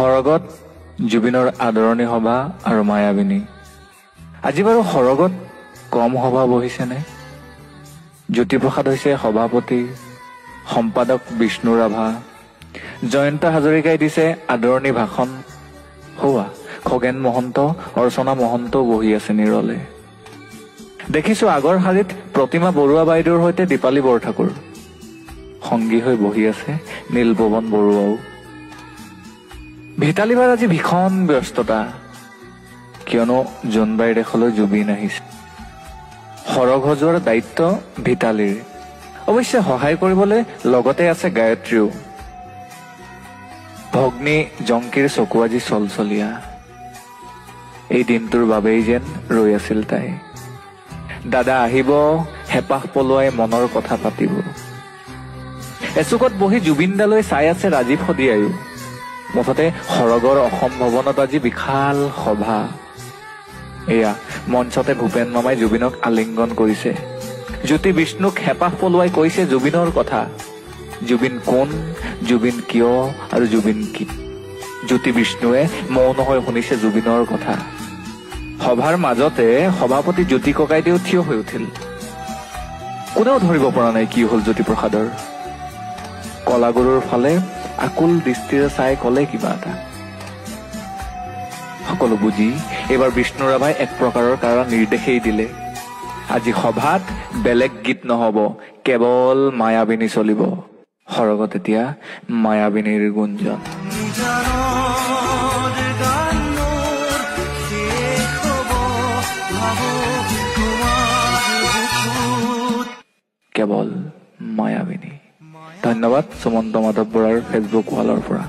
সৰগত জুবিনৰ আদৰণি সভা আৰু মায়াবিনী। আজি বাৰু সৰগত কম সভা বহিছেনে? জ্যোতিপ্ৰসাদ হৈছে সভাপতি, সম্পাদক বিষ্ণু ৰাভা, জয়ন্ত হাজৰিকাই দিছে আদৰণি ভাষণ। হোৱা খগেন মহন্ত, অৰ্চনা মহন্তও বহি আছে নিৰলে। দেখিছো আগৰ শাৰীত প্ৰতিমা বৰুৱা বাইদেউৰ সৈতে দীপালী বৰঠাকুৰ, সংগী হৈ বহি আছে নীলপৱন বৰুৱাও। ভিতালীবাৰ আজি ভীষণ ব্যস্ততা, কিয়নো জোনবাইৰ দেশলৈ জুবিন আহিছে। সৰগ সজোৱাৰ দায়িত্ব ভিতালীৰ। অৱশ্যে সহায় কৰিবলৈ লগতে আছে গায়ত্ৰীও। ভগ্নী জংকীৰ চকু আজি চলচলীয়া। এই দিনটোৰ বাবেই যেন ৰৈ আছিল তাই। দাদা আহিব, হেঁপাহ পলোৱাই মনৰ কথা পাতিব। এচুকত বহি জুবিনদালৈ চাই আছে ৰাজীৱ শদিয়ায়ো। মুঠতে সৰগৰ অসম ভৱনত আজি বিশাল সভা। এয়া মঞ্চতে ভূপেন মামাই জুবিনক আলিংগন কৰিছে। জ্যোতি বিষ্ণুক হেঁপাহ পলোৱাই কৈছে জুবিনৰ কথা। জুবিন কোন, জুবিন কিয় আৰু জুবিন কি। জ্যোতি বিষ্ণুৱে মৌন হৈ শুনিছে জুবিনৰ কথা। সভাৰ মাজতে সভাপতি জ্যোতি ককাইদেউ থিয় হৈ উঠিল। কোনেও ধৰিব পৰা নাই কি হল জ্যোতিপ্ৰসাদৰ। কলাগুৰুৰ ফালে আকুল দৃষ্টিৰে চাই কলে কিবা এটা। সকলো বুজি এইবাৰ বিষ্ণু ৰাভাই এক প্ৰকাৰৰ কাৰা নিৰ্দেশেই দিলে। আজি সভাত বেলেগ গীত নহব, কেৱল মায়াবিনী চলিব। সৰগত এতিয়া মায়াবিনীৰ গুঞ্জন। কেৱল মায়াবিনী। ধন্যবাদ সুমন্ত মাধৱ বৰাৰ ফেচবুক ৱালৰ পৰা।